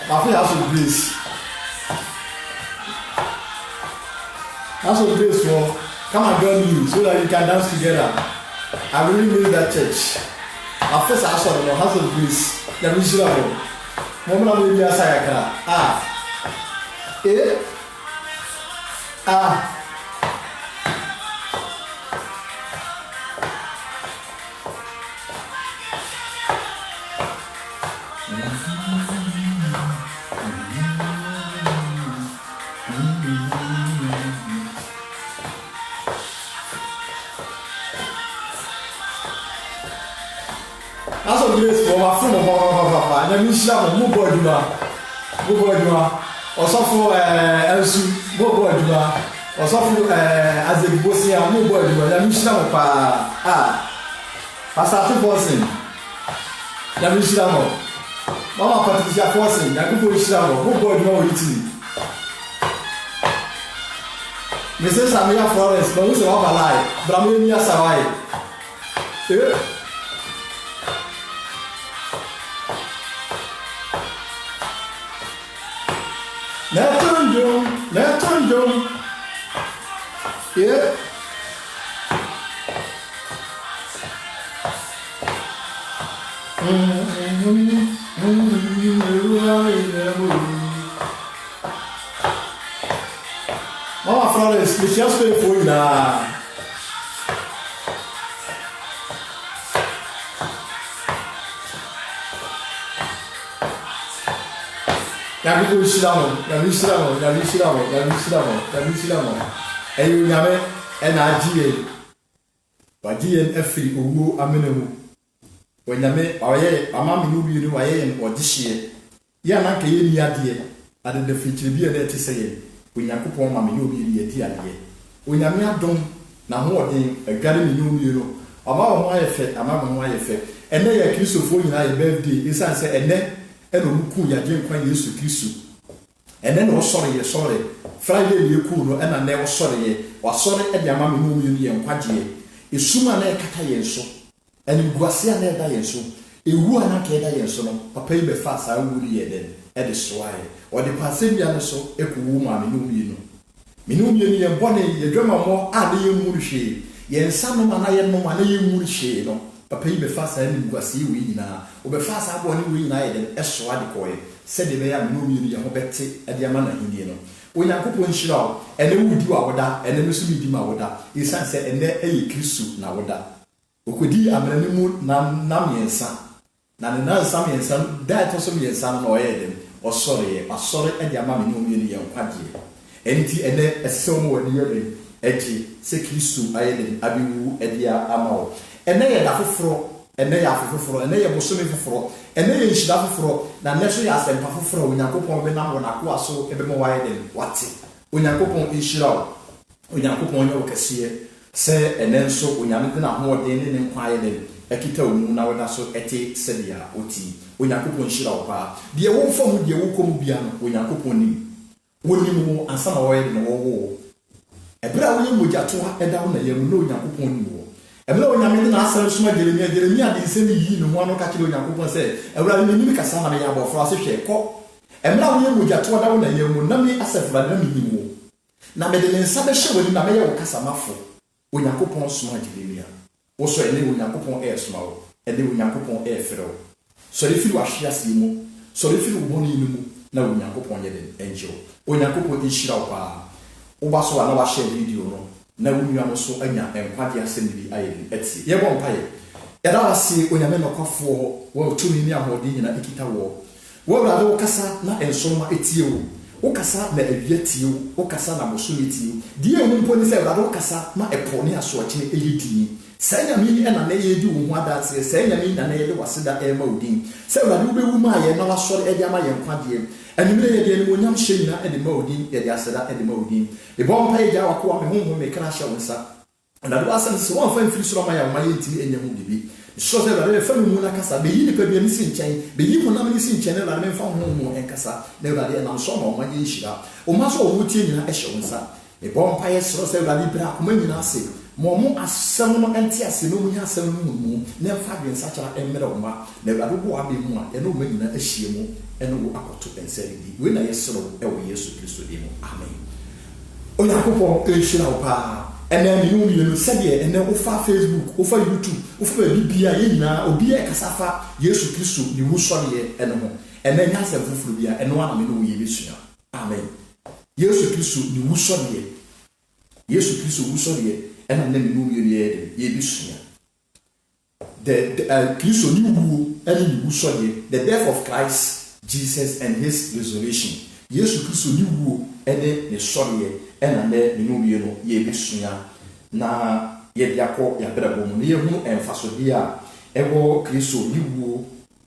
I feel House of Grace. House of Grace for come and join me so that you can dance together. I really miss that church. I first I saw the House of Grace. The miserable. Mama will be a sayaka. That's what it is for my friend of Papa. And then we shall move boy, or so for Elsu, boy, or so for as a Bosnia, move boy, and we shall Pastor Forcing. Then we shall Mama Patricia Forcing, and people shall move boy, with you. Mrs. Samia Flores, but who's alive? Bramia Savai. Nathan John. Yeah. Mama Flores, me just pay for you now. Yabiku Shilamo. And you name NRGA. But GN F3 Ugu Aminemu. When Yame, or Mammy, or this year. Yanaka Yadia, and the future be a letter saying, when Yakupo Mammy be a dear. When Yamia don't, now more than a garden you about my effect, among my effect. And they accuse of 49 birthday is answer and then. And Muku ya drink when used to kiss you. And then was sorry. Friday you cool and I never sorry, or sorry at your mammy movie and quadrie. Is sooner than Catayenso. And you Guasia never so. A woman Catayenso, a pay be fast I would hear then, at the swine, or the passenger so, a woman Minumino. Minumino and Bonnie, the drummer more are the Murishi. Yen some man I am no money Murishi, no. Papa be fast and Guasi winner, or be fast up one winner and Eswadicoy, said the way I knew you Betty at the Amana Indian. When I could punch out, and then would do our da, and then Missy Dimawada, his son said, and then a kisu nawada. Ukudi Amanimu Nami and son. Nana Sammy and son, that also me and son or Eden, or sorry at the Amami Numi and Quadri. Anything and then a song or nearly edgy, Sekisu, Island, Abiu, Edia Amao. And they are for and they are for and they are for and they is that for na necessary as a for when you go on na na so e be mo wide than what when you go on ishira when you go on your kese say and then so when you na ho den ne kwaye den ekita omu na wada so eti sedia oti when you go on ishira pa de wo fam de wo kom bia no when you go on nim wonim wo ansa na wo ye no wo ebra wo ye mojato eda wo na ye no onyankopon nim wo ebele onyame na asere suma Jeremia de nsem yi no ho no ka kire onyankopon se ewura ni mi kasa na me ya bofro ase hwe ko emela wo ye mojato da wo na ye mu na me asefra na me nim wo na me de nsa be hye woni na me ye wo kasa mafo onyankopon suma Jeremia wo so ene onyankopon suma wo ene onyankopon frɛ wo so re firi ahwe ase mu so re firi wo boni ni mu na onyankopon ye de angel onyankopon nhira wo pa wo ba so na wa share video no na wunua mo so anya enkwade asem bi ayeli eti ye bon paye ya da wase onyame nokofo wo tumi ni ahodi nyina ekita wo wo brade wo kasa na ensoma etie wo wo kasa na awia tie wo kasa na moso etie die hu mpo ni se brade wo kasa na epo ne aso akye elidi sɛ nyame ɛna na yɛdi wo ho adanse sɛ nyame na na yɛde waseda ɛma odin sɛ brade wo bewu ma yɛ na wasɔre ɛde ama yɛ nkwadeɛ anumere yɛde ne monyam hyɛ nyina ɛde ma odin yɛde aseda ɛde ma odin ebɔ mpa yɛ gya wakoa me honhom me kana hyɛ wo nsa na do asɛm sɛ wɔn fa mfiri soro ma yɛ ma yɛ ntimi ɛnya ho bibi so sɛ brade fa me mu na kasa be yi nipa bi ani si nkyɛn be yi honam ni si nkyɛn na brade me fa honhom ɛnkasa na brade ɛnam so ma ɔma yɛ nhyira ɔma so ɔmo tie nyina ɛhyɛ wo nsa ebɔ mpa yɛ soro sɛ brade bra akoma nyina ase mo asɛm no ente ase no mu nya asɛm no mu na fa bi nsa kyara emmerɛ wo ma na brade bo abi mu a ɛno ma nyina ahyia mu ɛno wo akoto ensɛre di we na yɛ soro ɛwɔ Yesu Kristo di mu amen Onyankopɔn ɛhyira wo pa ɛna ne mu yɛ no sɛdeɛ ɛna wo fa Facebook wo fa YouTube wo fa bibia yɛ nyina obi yɛ kasa fa Yesu Kristo ne wu sɔreɛ ɛno ho ɛna nya asɛm foforo bia ɛno ana me no wo yɛ besua amen Yesu Kristo ne wu sɔreɛ Yesu Kristo wu sɔreɛ ɛna ne mu yɛ besua the Kristo ni wu ɛne ne wu sɔreɛ the death of Christ Jesus and his resurrection Yesu Kristo ni wu ɛne ne sɔreɛ ɛna ne mu yɛ besua na yɛ de akɔ yɛbrɛ bɔ mu ne yɛ hu ɛmfasode a ɛwɔ Kristo ni wu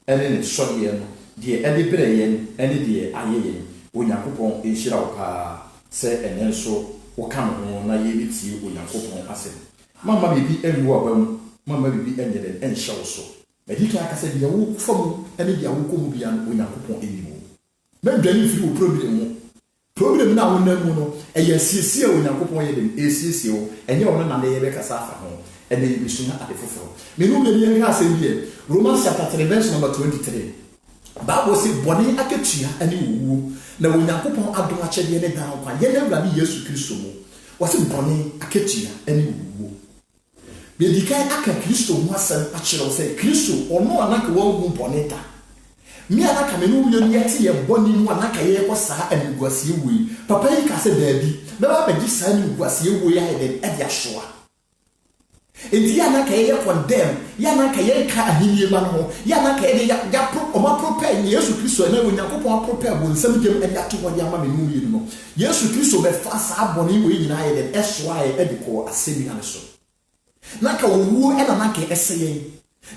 ɛne ne sɔreɛ no deɛ ɛde brɛ yɛn ɛne deɛ ayɛ yɛn Onyankopɔn ɛnhyira wo paa sɛ ɛnɛ nso woka no ho na yɛbɛtie Onyankopɔn asɛm mama bibi ɛnwu abam mama bibi ɛnyɛ den ɛnhyɛ wo so medika akasa deɛ wo fam ɛne deɛ wo kɔ mu bia no Onyankopɔn ɛni mu mɛdwane firi wo problem na wo nam mu no ɛyɛ siesie Onyankopɔn yɛ dem ɛsiesie wo ɛnyɛ wo na na yɛbɛkasa afa ho ɛne yɛbɛsua ade foforɔ menu me yɛn ka asɛm bi Romans chapter 3 verse number 23 Bible say bɔne akatua ɛne wuo na Onyankopɔn adom akyɛdeɛ ne dan kwa yɛn Awurade Yesu Kristo mu wɔse bɔne akatua ɛne wuo bedikan aka Kristo ho asɛm akyerɛw sɛ Kristo ɔno anaka wɔn bɔne da me anaka me no yɛ yɛte yɛ bɔne mu anaka yɛ kɔ saa aniguasie wui papa yi ka sɛ daabi bɛba bɛgye saa aniguasie wui ayɛ den ɛde ahyoa enti ya naka yɛ condemn ya naka yɛ ka ahenie ma no ya naka yɛ ya prepare Yesu Kristo na Onyankopɔn prepare bo nsɛm gem ɛde ato hɔ de ama me no yɛ no Yesu Kristo bɛfa saa bɔne wei nyina ayɛ den ɛsoa ayɛ ɛde kɔ asɛmi ane so naka owuo ɛna naka ɛsɛ yɛn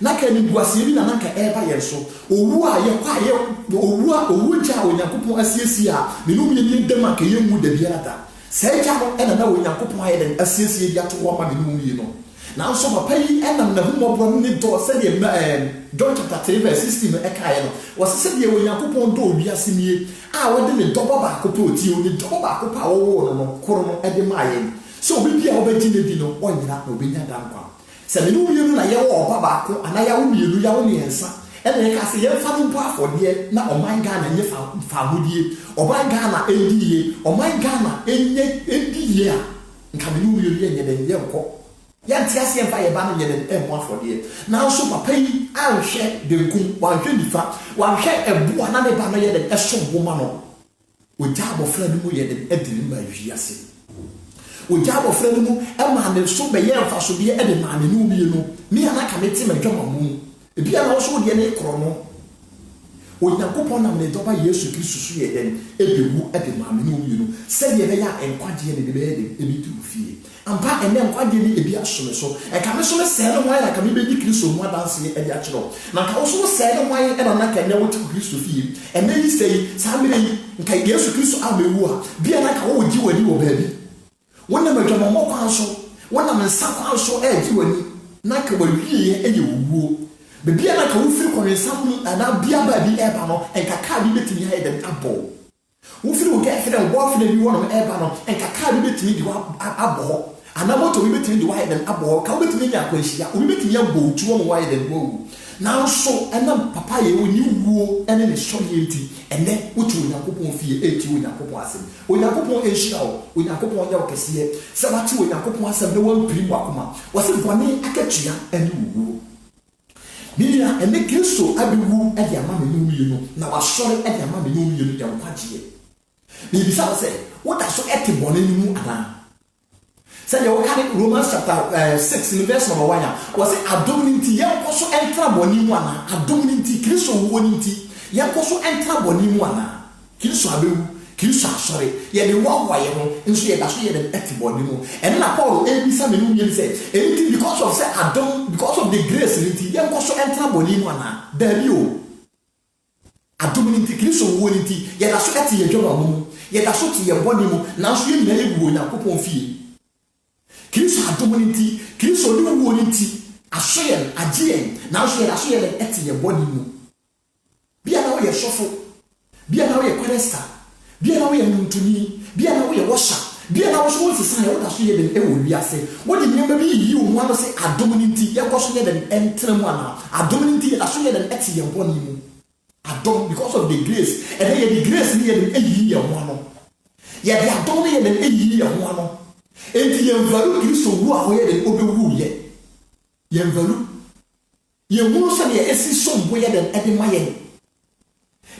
naka ni guasie bi na naka ɛba yɛn so owu a yɛ kwa yɛ owu gya Onyankopɔn asiesie a me no yɛ ni dem aka yɛ mu da biara da sɛ gya no ɛna na Onyankopɔn ayɛ den asiesie di ato hɔ ama me no yɛ no na nso papa yi ɛnam na humɔborɔ ne dɔ sɛdeɛ John chapter 3 verse 16 ɛkaeɛ no wɔse sɛdeɛ Onyankopɔn dɔ owiase nie a wɔde ne dɔbɔ baako pɛ otie ne dɔbɔ baako pɛ a wɔwɔ no koro no ɛde maa yɛn sɛ obi bi a wɔbɛgye ne bi no ɔnyina na obɛnya dankwa sɛ me no mmienu na yɛwɔ ɔba baako anaa yɛwo mmienu yɛwo mmiɛnsa ɛna yɛka sɛ yɛmfa no mpo afɔdeɛ na ɔman Ghana nyɛ fahodie ɔman Ghana ɛndi yie ɔman Ghana ɛndi yie a nka me no mmienu yɛnyɛ dɛn yɛnkɔ yanti ase mfa ye ba no yɛ den mo afɔdeɛ nanso papa yi anhwɛ denkum wanhwɛ nifa wanhwɛ ɛboa na ne ba no yɛ den ɛso boma no ogya abɔfra no mu yɛ den adiri ma wiase ogya abɔfra no mu ɛma ne so bɛyɛ mfa so deɛ ɛde ma ne no bi no me anaka mete madwama mu ebi ana wo so deɛ ne korɔ no Onyankopɔn nam ne dɔba Yesu Kristo so yɛ den ebewu ɛde ma me no bi no sɛdeɛ bɛyɛ enkwagye ne de bɛyɛ den ebi tu fie ampa ene nkwaje ni ebi asome so eka me so me sɛ no hwan aka me be di Kristo mu adanse e de akyerɛ na ka wo so sɛ no hwan e na ka ne wo ti Kristo fie ene yi sɛ saa mere yi nka Yesu Kristo amewu a bia na ka wo gi wani wo baabi wona madwama mo kwan so wona me nsa kwan so e gi wani na ka wawie e ye wuwo bia na ka wo firi kwansa mu ana bia ba bi e ba no enka ka bi betimi ha e de abo wo firi wo ka fere wo fere bi wono e ba no enka ka bi betimi di abo ana moto we betimi di wa den abo ka we betimi nya akwanhia we betimi abo otuo mo wa den wo na so enam papa ye oni wuo ene ne so ye nti ene wotu Onyankopɔn fie eti Onyankopɔn asem Onyankopɔn enhyira wo Onyankopɔn ya okese se wate Onyankopɔn asem ne wan piri mu akoma wose bɔne akatua ene wuo Bia ene Kristo abewu e de ama me no wie no na wasɔre e de ama me no wie no de nkwagie ni bisa se wo da so ete bɔne ni mu ana Say you can Romans chapter 6 verse number 1 was it adominity yen so entra boni mu ana adominity Kristo wo ninti Yankoso entra bonimu ana. Kristo abewu, Kristo asore. Ye de wa ye ho, nso ye da so ye de eti bonimu. And na Paul ebisa me no yen say, anything because of say Adam, because of the grace nti, yankoso entra bonimu ana. There you. Adam nti Kristo wo nti, ye da so eti ye dwoma mu. Ye da so ti ye bonimu, na so ye na ewu Onyankopon fie. Kristo Adam nti, Kristo ni wo nti, asoyen, agien, na so ye da so ye eti ye bonimu. Bia na wo ye sofo, bia na wo ye kwesta, bia na wo ye ntuni, bia na wo ye washa, bia na wo so sisa ye wo da so ye den ewo wiase. Wo di nyamba bi yi wo ho ano se adom nti ye ko so ye den entrem ana. Adom nti ye da so ye den eti ye bonimu. Adom because of the grace. And then the grace ni ye den eyi ye ho ano. Ye the adom ni ye den eyi ye ho ano. Enti ye mvalu Kristo wu a wo ye den obewu ye. Ye mvalu. Ye wu so ye esi sombo ye den ede maye.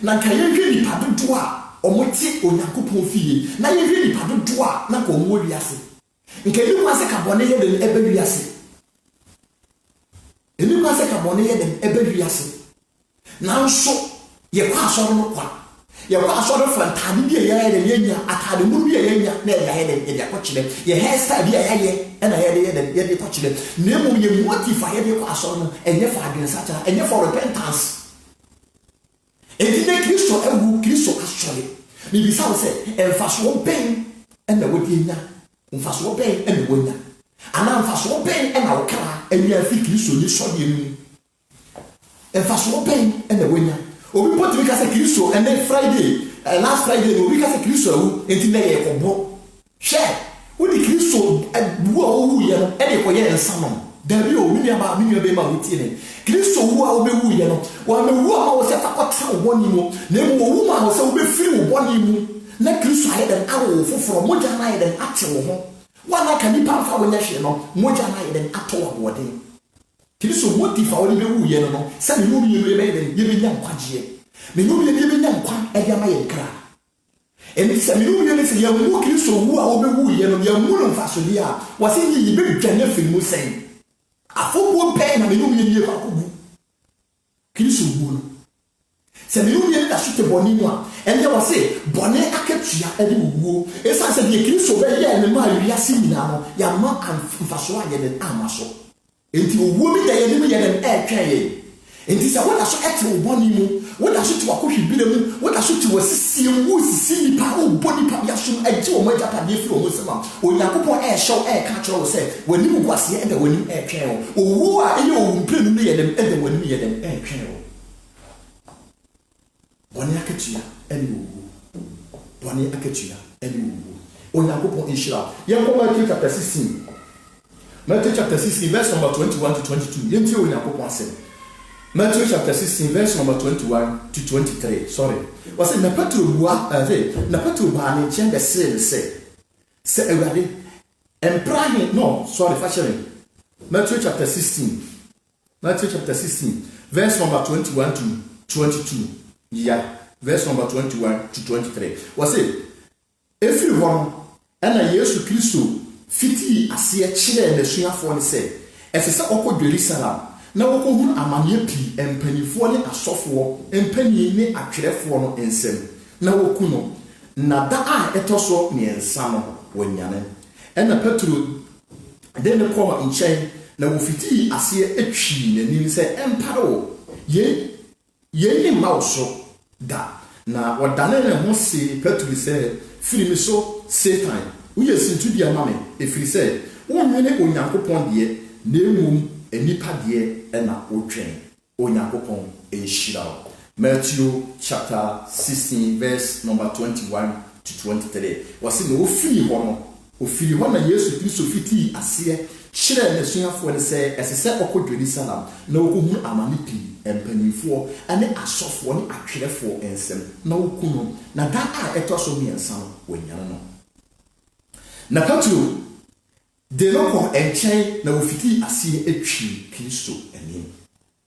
Na ka ye hwe nipa dodo a omote Onyankopon fie na ye hwe nipa dodo a na ko mo wiase nka ni kwase ka bone ye den ebe wiase eni kwase ka bone ye den ebe wiase na nso ye kwa asoro no kwa ye kwa asoro fantani bi ye den yenya atade mu bi ye yenya na ye den ye akokire ye hairstyle bi ye na ye den ye akokire na mu ye motive ye kwa asoro no enye fa adwensa cha enye for repentance. Enti ne Kristo ewu Kristo asole. Ni bisa wo se emfaso ben na wodi nya. Emfaso ben na wonya. Ana emfaso ben na wo kra enya fi Kristo ni so de enu. Emfaso ben na wonya. Obi potri ka se Kristo and then Friday, last Friday obi ka se Kristo ewu enti na ye kobo. Share. Wodi Kristo wo owu ye no e de ko ye ensa no. Dabi o mi aba mi be ma wuti ne Kristo wu a obewu ye no wa me wu a wo se fa kwata wo boni mu na mu wu ma wo se wo be firi wo boni mu na Kristo aye den awo foforo mo ja na ye den ate wo ho wa na ka ni pa fa wo nya hwe no mo ja na ye den ato wo boden Kristo motive a wo be wu ye no se me mu ye be den ye be nya nkwaje me mu ye be nya nkwa e dia ma ye kra eni se me mu ye ne se ye mu Kristo wu a wo be wu ye no ye mu no fa so dia wa se yi be dwane fi mu sen afobo pen na me no ye ba ko bu Kristo wu no se me no ye da so te boni no a ende wo se boni akatua ade wu esa se de Kristo be ye ne ma wi ase nyina no ya ma amfaso a ye den amaso enti owu bi da ye ne ye den e twa ye enti se wo da so ete wo boni mu wo da so te wakɔhwe bile mu wo da so te wasisi mu sisi nipa wo boni pa ya so agye wo maja pa de firi wo sema Onyankopɔn e hyew e ka kyerɛ wo se wani mu kwase ende wani e twa wo owu a eye owu mpenu no ye dem ende wani ye dem e twa wo boni akatua ene owu boni akatua ene owu Onyankopɔn inshira yenkoma Matthew chapter 16 Matthew chapter 16 verse number 21 to 22 yenti Onyankopɔn asem Matthew chapter 16 verse number 21 to 23. Sorry. Was it na Petro bua na Petro ba ne chen be say Ewade emprahin no sorry fashion. Matthew chapter 16 verse number 21 to 22. Yeah, verse number 21 to 23. Was it every one and Yesu Kristo fiti ase kire na suafo ne say efese okọ Jerusalem na wokohu amanye pi empanifo ne asofo empani ne atwerefo no ensem na wokuno na da a etoso ne ensa no wonyane ena Petro de ne ko nchen na wofiti ase atwi nanim se emparo ye ni mauso da na wadane ne ho se Petro se firi mi so Satan uye sintu dia mame efiri se wonwene Onyankopɔn de na emum enipa de na otwen Onyankopɔn enhyira. Matthew chapter 16 verse number 21 to 23. Wasi na ofiri ho na Yesu Kristo fiti ase kyerɛ na suafo ne sɛ ɛsɛ ɔkɔ Jerusalem na okohu amane pi empanifo ane asɔfo ne atwerɛfo ensem na okuno na da a ɛtɔ so miɛnsa no wonyane no na Petro de no ko enchen na ofiti ase atwi Kristo anim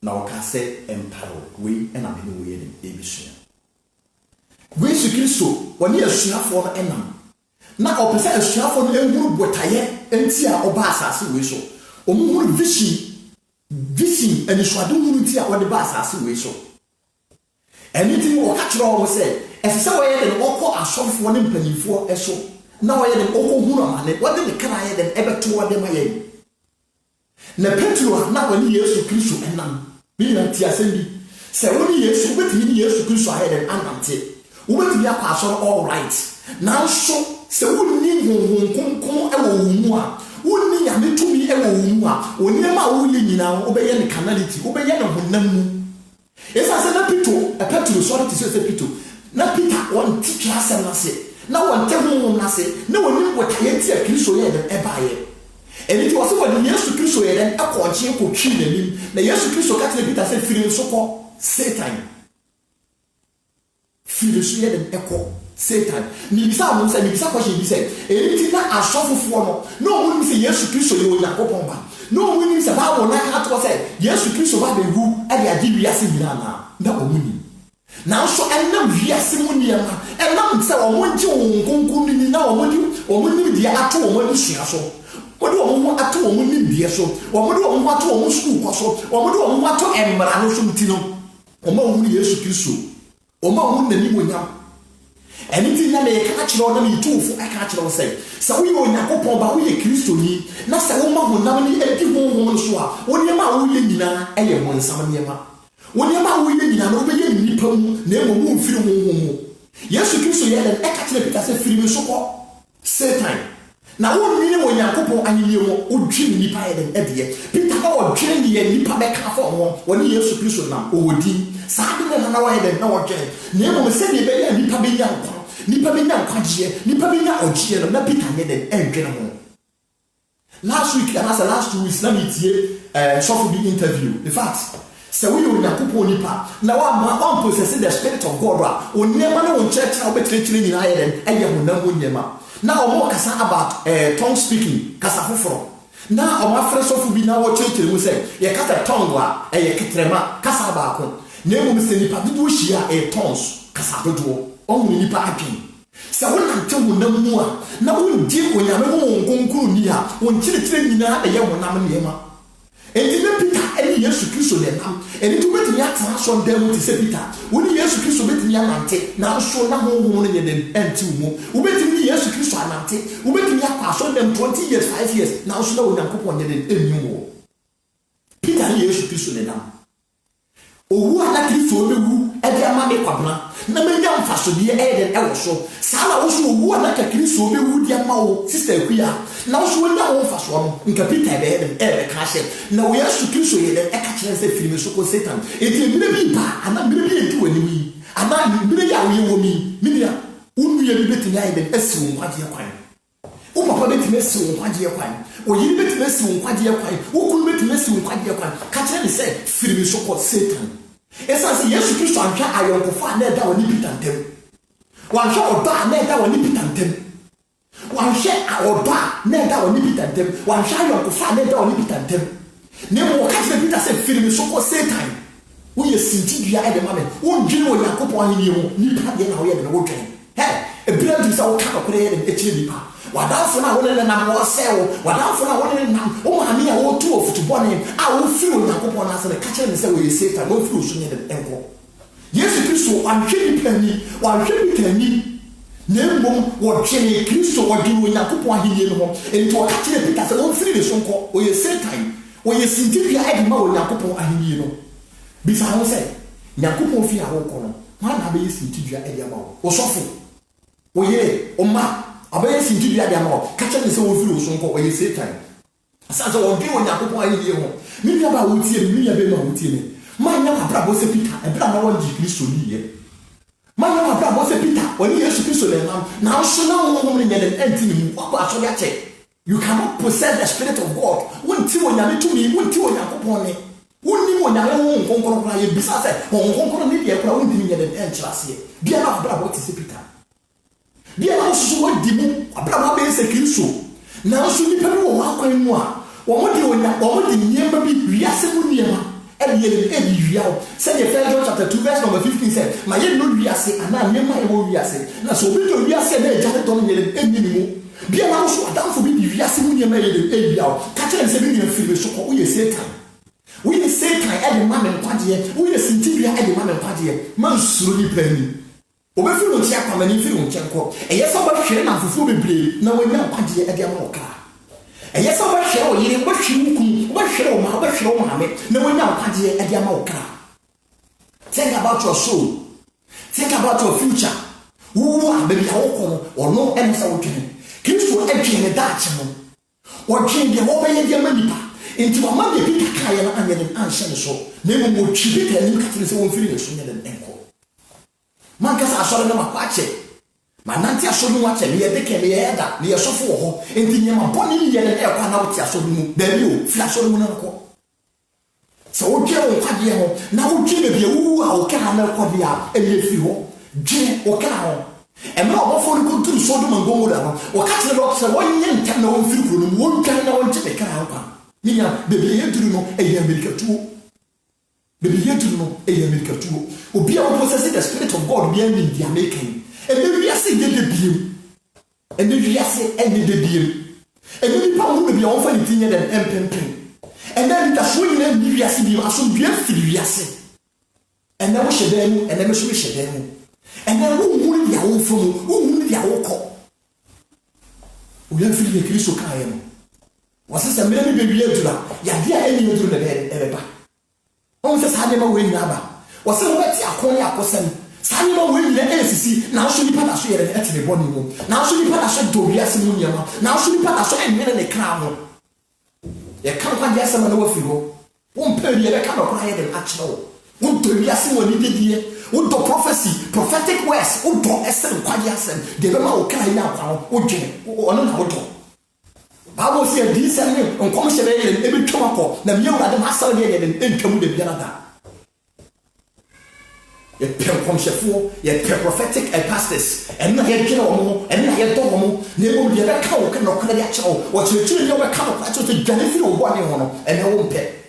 na wakase emparo we na me no we ne ebisua we Yesu Kristo woni asuafo no enam na opese asuafo no ehuru botaye enti a oba asase we so omuhuru vision ani swado huru ti a wode ba asase we so anything will catch all say. As so way and walk a shop for one penny for a show. Now I had an old what did the cry and ever toward them again? Na Petro na wani Yesu Kristo enam bi na ti asem bi se woni Yesu betimi Yesu Kristo aheden anante wo betimi akwaso all right na so se woni honhom konkon e wo mu a woni nyame tumi e wo mu a oni ma wo le nyina wo be ye ne carnality wo be ye ne honam mu esa se na Petro so to se Petro na Peter won ti asem na se na won te honhom na se na woni wotaye ti a Kristo ye ne e baaye. And it was when Yesu Kristo then a conching could kill him. The Yesu Kristo Catholic Peter said, feeling so called Satan. Feeling and echo Satan. Nibisa won't say, Nibisa question, he said, anything that a shuffle for no one say Yesu Kristo, you will not open back. No one is about what I had to say, Yesu Kristo, what they do, and they are deviating Milana. That woman. Now, so I know Yasimunia, and now say, I want you on now, or when you the actual money so. What do I want to win so? What do I want to school so? What do I want to Emma Tino? Or more Yesu Kristo, or more than you will anything that may catch on me too, for I catch on say. So we will not go about we a Christo ni, not say woman will not be a woman so. When you are willing, I am one some yama. When you are willing, I will be in Nippon, never move through home. Yesu Kristo yet and I catch it as a free so Satan. Now, what meaning when you are couple and you would dream nipa and Eddie? Peter or dream the nipa back for when he used to Christian now, or D. Saturday and now I had no dream. Never said the baby and nipa being young, nipa being or cheer, and not Peter and general. Last week, and as the last 2 weeks, let me hear softly interview. The facts. So we will not couple nipa. Now I'm possessing the Spirit of God. When never know church, I'll be training in Ireland, and you will never know. Now I'm more about tongue speaking, kasafufro. Now my friends of be now church will say, ye kata tongue wa, ye kitrema, kasabako. Name Mr. Nipa do share a tongues, kasadodo, only nipa happy. So when I tell you no more, now we deal when I'm going to near, when children in a young woman. And then Peter, any Yesu Kristo them, and it will be the action them to say Peter. When Yesu Kristo met me anante, now show na home in them and 2 more. Who met me Yesu Kristo anante, who met me action them 20 years, 5 years, now show na couple on them more. Peter Yesu Kristo them. Oh, who are like you for who at their mammy quabna. Na me young fast to be a head and also. Sala also who are like a Kristo who dear Mao, sister Quia. Now she will not offer one in Capita and ever cash it. Now we are to kill so that I catch and say, Film so Satan. It will be bad, and I'm really do any. And I'm really a real woman. Milia, whom we are betting and assume what you find. Who papa bet messing what you find. Or you bet messing what you find. Who could bet messing what you find. Catch and say, Film so Satan. As I say, yes, you can try I want to find that one nip and them. One shot or that net that one nip and them. One share or bar, never or nip at them. One shy or far, never or nip at them. Never catch the Peter said, Film so called Satan. We are sitting at the moment. One general Yacopo in you, nip at the end of the water. Hey, a blood is our cup of prayer and a chili pa. What else for now, and I will sell. What else for now, and oh, I mean, I will 2 of to born him. I will feel Yacopo and answer the catcher and say, we Satan, no flu soon at the ankle. Yes, it is so. One chili penny, one chili penny. Nemo or Jenny Christo or do in Yakupo and to catch the Peter said, oh, 3 days on call, or you say time, or you see Tippy had more Yakupo and you. Besides, say, Yakupo fear or corner, one have you seen Tibia at your mouth, or shuffle. Oh, yeah, or ma, I bet you Tibia at your mouth, catching the soul flu on call, or you say time. Such a one day on Yakupo and you. Maybe about would see me a baby would see me. My never was a Peter, and Brother one Christo near. My mother was a Peter when he used to so now so now woman and empty you cannot possess the Spirit of God. When two on to me, when two on upon it. When you want to conquer besides on media, won't be an entrance here. Dear what is Peter? Dear also what demon, Abraham is a Christo. Now so you can walk in one. What do you never be reassembled? Said the John chapter 2 verse number 15 said, my no we are say and I never we are say. Now so we are saying Janet on the enemy. Be also a down for me we are saying you made a catch and 7 years feel so we say time. We say can the man and quadie, we sing to the man and quadie, man slowly penny. Obefi no tia kwa mani fi no chenko. Yes oba hwe na fufu bebre na wanya quadie e de amoka. Yes oba hwe o yire oba hwe wukum, oba hwe o ma, oba hwe o ma me na wanya quadie e de amoka. Think about your soul. Think about your future. Who baby how or no answer wodwene. Kristo adwene daakye mo. Wodwene de wo beye de manipa. Enti wa ma de bi kaka na anye de anhye ne so. Na mo twibi ta nim katene se won firi ne so nye de enko. Man kasa asore na makwache. Mananti asore mu ache ne de kele ye da ne yesofo wo ho. Enti nyema boni ne ye ne e kwa na wo ti asore mu. Da bi o fi asore mu na ko. So wo gye wo kwade ho na wo gye be wu a wo ka na ko bia e ye fi ho. Gye wo ka ho. And now, before you go to Sodom and Gomorrah, or catch the rocks and one yen can no one feel from one can no one take a car. Mina, the beer to know a America too. The beer to know a America too. Will be able to possess the Spirit of God behind the American. And then we are saying the beer. And then we are saying any the beer. And then we probably be often in than M. And then that's when we are seeing you as some beautiful, we are saying. And then we should then, and then we should then. And then who be our from who be our call? We have feel the Christo Kayan. Was this a many baby to that? Ya dear any to the bed ever. Almost had him away naba. Was it what Yakonia Cosen? Simon will the LCC, now should be put a at the body room. Now should be put a shot to Yassimunia. Now should be put a shot and men in a crown. There can't find Yassaman over you. One period I cannot hide them actual. One to Yassimu did here. Udo prophecy, prophetic words, udo esem kwadiasem, de be ma o kan na kwa o dwen, ono na udo. Bible say this and on come she be e be twama ko, na me wura de ma saw de de entwamu de bia na da. Ye pem kom shefo, ye prophetic pastors, and na ye kira omo, and na ye do omo, na e mo de be ka o kan no kra de a chawo, o chiri ye be ka no kwa to dwane fi o bo ne ho no, and e wo mpe.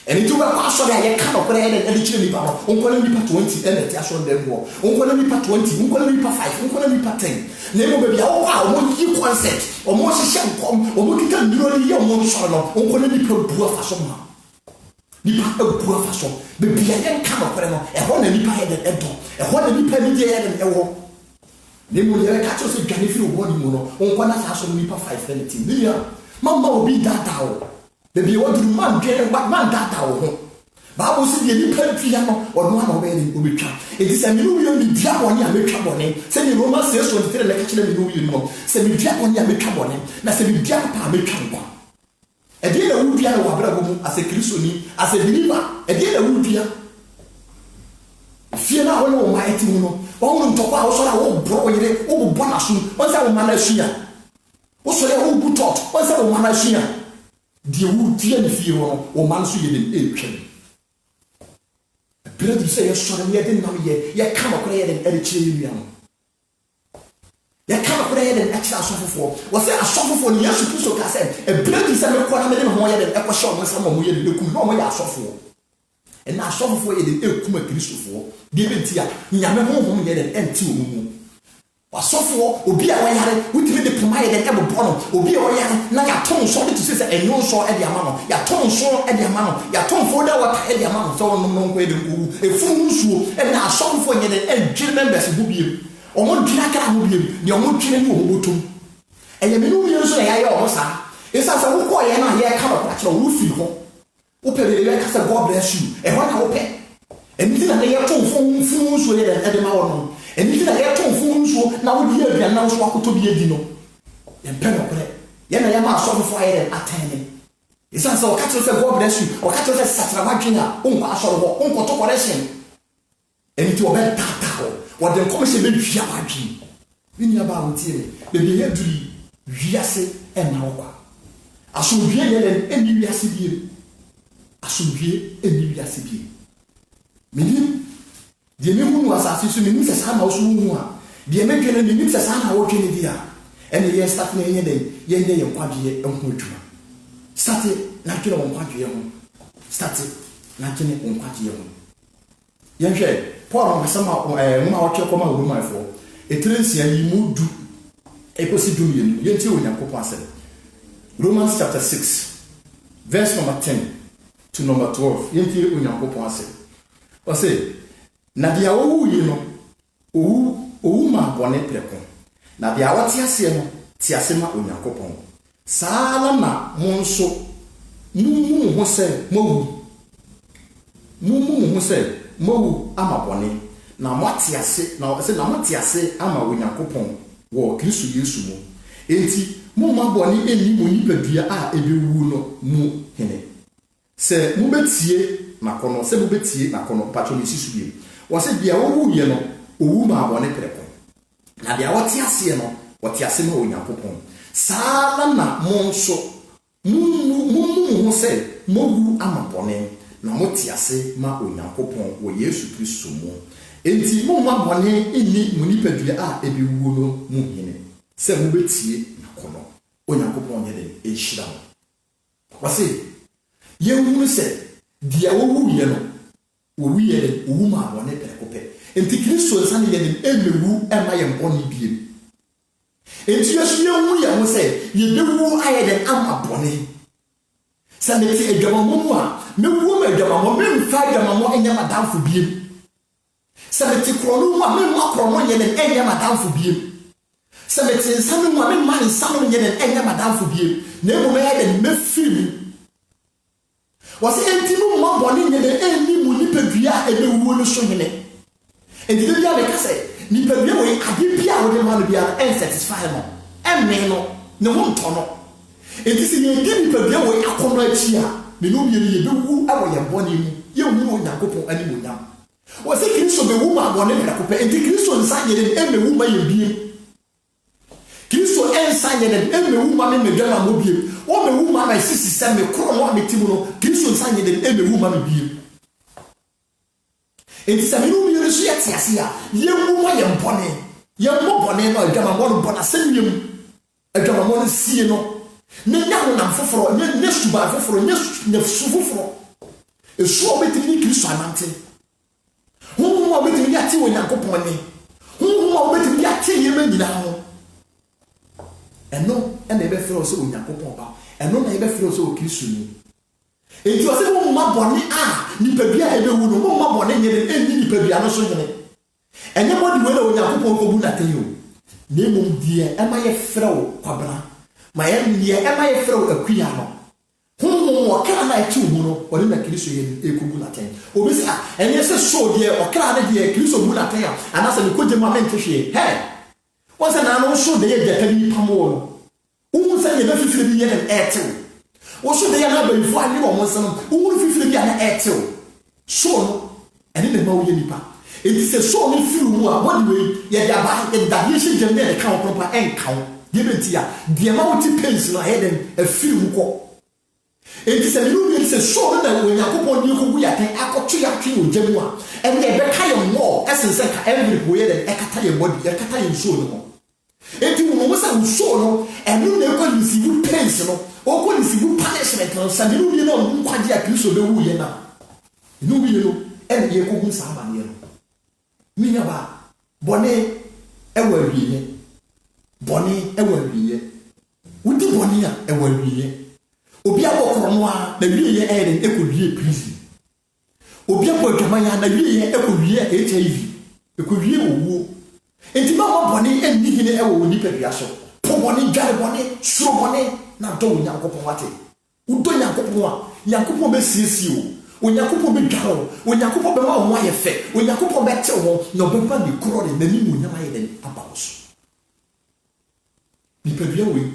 And it will pass on a cannot put an edition power. Uncle Lipa 20 and a Tasson them war. Uncle Lipa 20, Uncle Lipa 5, Uncle Lipa 10. Name will be wow, one you concept, or more shall come, or we can really young one son of Uncle Lipa poor fashion. Lipa poor fashion. The Bian cannot put a one Lipa head and door, a one Lipa head and a walk. They will catch us a Ganifil body mono, Uncle Natasha Lipa 5 anything. Mamma will be that hour. The be what man get what man that our Bible said the piano or no one obeying will be trapped. It is a million diamond ya make trouble name. Send the Romans says when the lecture you know. Send the diamond ya make trouble name. Now send the diamond make trouble. A dear would be as a Christian, as a believer, a dear would be fear now all mighty mono. All to power so I won't blow it over Bonasun. Once I will manage here. Also, I will talk. Once I will manage here. The wood dear fear or man so you didn't ache. Brother say a son yet didn't know yet, yet come up and editorial. Yet come up and extra suffer for. Was there a suffer for the Yasu cassette? A brother said, I'm going to more than ever shot when someone will look no more suffer. And now suffer for it in El Kuma Christopher. David Tia, Yamma home yet an empty. Wasofo obi a wayare wutimi de poma ye de ebo bono obi a wayare na ya ton so de to say enyo so e de ama no ya ton so e de ama no ya ton fo da wata e de ama no so no no ko e de ngu e fu nsuo e na asofo nye de edwire members bu biem o mo dwira kra ho biem ne o mo twire ni o mo botum e ye me no mi so ya ye o sa e sa sa wo ko ye na ye ka ba kra wo fi ho wo pe de ye ka say God bless you e ho na wo pe e mi na ye ton fu nsuo ye de ma wo no. And if I have told fools, now would you be announced what to be a dino? And Penocre, Yana saw fire and attending. It's also catches a God bless you, or catches a Satravagina, Uncle, Uncle Tokoration. And it will be Tatao, what the commission will be Yabagi. In your bounty, the behavior, Viase and Nawa. I should be and you are civil. I should be and you are civil. Meaning, the new was as you mean, as I'm also one. The American limits as I'm working in there. And the year starting any day, ye and quadri and Mutua. Started natural on quadri. Started natural on quadri. Young Paul, somehow, watch your command with my for. A trace and you moved a possibilian, you two in your Romans chapter 6, verse number 10. to number 12 yɛntie onyankopɔn asɛm ɔsɛ na deɛ owu yi no owu ma bɔne prɛko na deɛ wɔte aseɛ no te ase ma onyankopɔn saa na mo nso mumu ho sɛ mowu ama bɔne na moate ase na ɔsɛ na moate ase ama onyankopɔn wɔ Kristo Yesu mu enti mo ma bɔne eni mo nipadua a ebewu no mu hene sɛ mobɛtie n'akɔnɔ patro ne sisu biem wɔsɛ deɛ owu yɛ no owu ma bɔne prɛko na deɛ wɔte aseɛ no wɔte ase ma onyankopɔn saa na mo nso mumu ho sɛ mowu ama bɔne na mote ase ma onyankopɔn wɔ Yesu Kristo mu enti mo ma bɔne eni mo nipadua a ebewu no mu hene sɛ mobɛtie n'akɔnɔ onyankopɔn yɛ den ehyira mo wɔsɛ yɛnhunu sɛ deɛ owu yɛ no owu yɛ den owu ma bɔne prɛko pɛ enti Kristo nsa ne yɛ den emewu ɛma yɛn bɔne biem enti yɛso yɛhu yɛn ho sɛ yɛbɛwu ayɛ den ama bɔne sɛ mete adwamammɔ mu a mɛwuo ma adwamammɔ memfa adwamammɔ ɛnyɛ madamfo biem sɛ mete korɔno mu a memma korɔno nyɛ den ɛnyɛ madamfo biem sɛ mete nsa no mu a memma nsa no nyɛ den ɛnyɛ madamfo biem na mmom ɛyɛ den mɛfiri mu wɔsɛ enti no mma bɔne nyɛ den ɛnni mu nipadua a ɛbɛwuo no so hene enti da bia meka sɛ nipadua wɔ ade bia a wode ma no bia no ɛnsatisfy no ɛmme no ne ho ntɔ no enti sɛ yɛdi nipadua wɔ akɔnnɔ akyi a mene obienu yɛbɛwu awɔ yɛn bɔne mu yɛnhunu onyankopɔn animonyam wɔsɛ Kristo bɛwu ma bɔne prɛko pɛ enti Kristo nsa yɛ den ɛmmɛwu ma yɛn biem Kristo ɛnsa yɛ den ɛmmɛwu ma me medwama mmɔ biem wɔmmɛwu ma sisi sɛ me korɔ no a meti mu no Kristo nsa yɛ den ɛmmɛwu ma me biem enti sɛ mene obienu so yɛte ase a yɛnwu ma yɛn bɔne yɛmmɔ bɔne no adwamammɔ no bɔ n'asɛnnua mu adwamammɔ no sie no ne nya honam foforɔ ne suban foforɔ ne su foforɔ esu a obetumi ne Kristo anante honhom a obetumi de ate onyankopɔn ne honhom a obetumi de ate yɛma nyinaa ho ɛno ɛna ɛbɛfrɛ wo sɛ onyankopɔn ba ɛno na ɛbɛfrɛ wo sɛ Kristo ni enti ɔsɛ mo mma bɔne a nipadua a ɛbɛwu no mo mma bɔne nyɛ den ɛnni nipadua no so nyene ɛnyɛ bɔde wei na onyankopɔn kɔbu n'atɛn o na mmom deɛ ɛma yɛfrɛ wo kwabena ma yɛn ɛma yɛfrɛ wo akuya no honhom ɔkra na ɛte mu no ɔde na Kristo yɛ ɛkɔbu n'atɛn obi sɛ ɛnyɛ sɛ so deɛ ɔkra ne deɛ Kristo bu n'atɛn a anaasɛ mekɔgye mu a mente hwee wɔn sɛ naano so de yɛ gyata bi pam wɔ no wohu sɛ yɛbɛ fifire bi yɛ den ɛɛtew wo so de yɛ na abayifo ane wɔ mo nsɛm wohunu fifire bi a na ɛɛtew so no ɛne na ma woyɛ nipa enti sɛ so no firi mu a wɔde wei yɛde aba yɛde dadeɛ hyɛ gyam ne yɛde ka wo kɔmpa ɛnka wo deɛ bɛnti a deɛ ma wote pens no ayɛ den afiri mu kɔ enti sɛ mene wowie sɛ so no na onyankopɔn de yɛkɔgu yɛatɛn akɔto yɛatwe wɔ gya mu a ɛne yɛbɛka yɛ mmɔɔ ɛsen sɛ ka ɛmere po yɛ den ɛkata yɛ bɔde ɛkata yɛ nsuo no ho enti wo mo sɛ nsuo no ɛno na ɛkɔ receive pens no ɔkɔ receive punishment no sɛ mene wowie no ɔno nkwagye a Kristo bɛwu yɛ no ne wowie no ɛne yɛkɔgu saa amanneɛ no menya ba bɔne ɛwɔ awieɛ bɔne ɛwɔ awieɛ wodi bɔne a ɛwɔ awieɛ obi abɔ korɔno a na wieɛ ɛyɛ den ɛkɔwie prison obi abɔ adwaman a na wieɛ ɛkɔwie HIV ɛkɔwie owuo enti ma bɔne ɛnni hene ɛwɔ wo nipadua so po bɔne dware bɔne suro bɔne na dɔ onyankopɔn wate wodɔ nyankopɔn a nyankopɔn bɛsiesie o onyankopɔn bɛdware wo onyankopɔn bɛma wo ho ayɛ fɛ onyankopɔn bɛtew ho na ɔbɛba ne korɔ de n'anim onyam ayɛ den aba wo so nipadua wei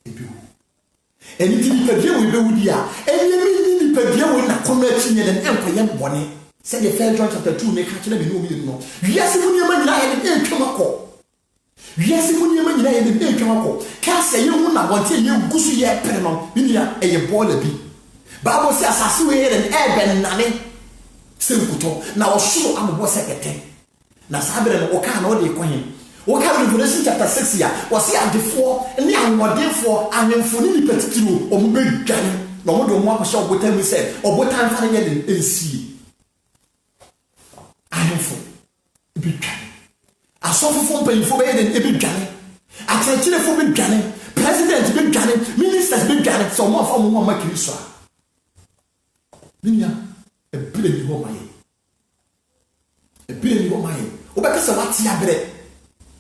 ebiwu ɛni ti nipadua wei bɛwu di a ɛnyɛ mi ni nipadua wei na kɔnɔ akyi nyɛ den ɛnkɔyɛ bɔne sɛdeɛ fɛn John chapter 2 ne ka kyerɛ me ne omi no wiase mu nneɛma nyinaa yɛ den ɛntwam akɔ wiase mu nneɛma nyinaa yɛ den ɛntwam akɔ kaa sɛ yɛhu na bɔnte yɛgu so yɛ pere no ne nua ɛyɛ bɔɔla bi baabo sɛ asase wei yɛ den ɛɛbɛnnane sɛ nkutɔ na ɔsoro amobɔ sɛ kɛtɛ na saa berɛ no ɔkaa na ɔde kɔ he wɔka Revelation chapter 6 a wɔse adefoɔ ne ahoɔdenfoɔ ahemfo ne nipa titiri ɔmo bɛdwane na ɔmo de ɔmo akɔhyɛ ɔbotan mu sɛ ɔbotan fa no nyɛ den ɛnsie ahemfo bɛdwane asɔfofoɔ mpanyinfoɔ bɛyɛ den bɛdwane akyerɛkyerɛfoɔ bɛdwane president bɛdwane ministers bɛdwane sɛ ɔmo afa ɔmo ho ama Kristo a Minya, a billion more money. A billion more money. Obekasa what's your bread?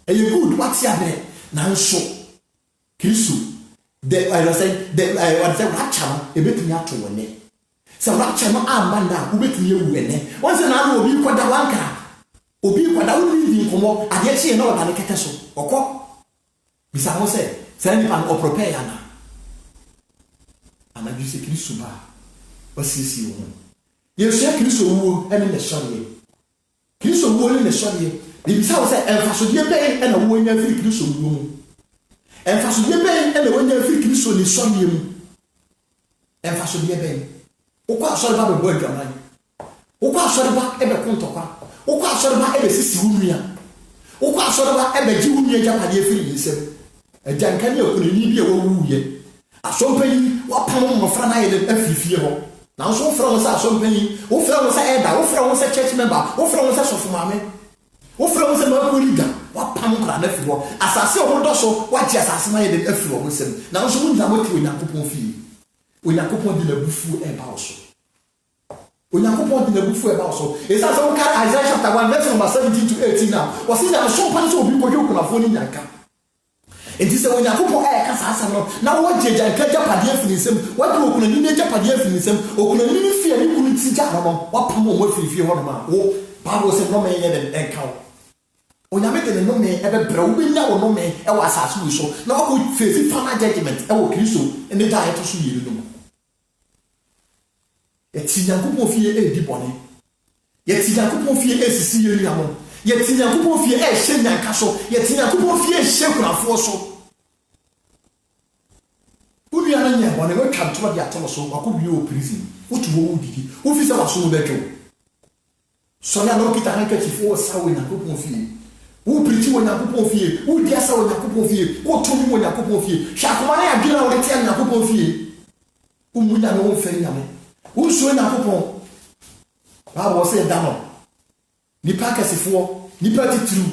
A good, what's your bread? Now so. Kristo. I was saying, I was saying, Ratcham, a bit not to win it. So Ratcham, Amanda, who bet you win it. Once an hour will be quite a wanker. Obi kwa da wuri di komo ade chi na oda ne keke so okọ bisa ho se say ni pan o prepare na ana ju se Kristo ba o sisi wo ye se Kristo wo ene ne soriye Kristo wo ne soriye bi bisa ho se enfaso die be ena wo nya firi Kristo wo mu enfaso die be ena wo nya firi Kristo ne soriye mu enfaso die be okọ asori ba be bo adwaman okọ asori ba e be kontokwa okwa asorba ebe sisi hunua okwa asorba ebe ji hunua japade afiri yisem ajanka ne okunani bi e wo wuye asompanyi wapam mofra na yede afifie ho na so fra wo sa asompanyi wo fra wo sa eda wo fra wo sa church member wo fra wo sa sofumame wo fra wo sa mapoliga wapam kra na afiri ho asase ho doso waji asase na yede afiri ho sem na so munja moti onyankopon fie onyankopon di na bufu e ba so onyankopon di na bufu e ba so esa so ka Isaiah chapter 1 verse number 17 to 18 now was in na so pan so obi ko joku na foni nyanka enti se onyankopon e ka sasa no na wo jeja nka japade afiri nsem wadi okuna ni ne japade afiri nsem okuna ni fie ni kunu ti ja no wapam mo afiri fie ho no ma wo Bible se no me ye den enka onyamete ne no me e be bra wo benya wo no me e wa asase wo so na wo face final judgment e wo Kristo ene da eto so yiri no yeti nyankopon fie e di bone yeti nyankopon fie e sisi yeri amo yeti nyankopon fie e hye nyanka so yeti nyankopon fie hye kunafo so unu ana nya bone we twa to dia to so akobie o prison wotu wo didi wo fi se waso mo betwo so na no kita hanka tifo sawo nyankopon fie wo priti wo nyankopon fie wo dia sawo nyankopon fie wo to mi wo nyankopon fie shakoma na ya gina wo tia nyankopon fie umunya no wo feri nyame Uso na kupon. Bible say dano. Nipa kesefo, nipa titru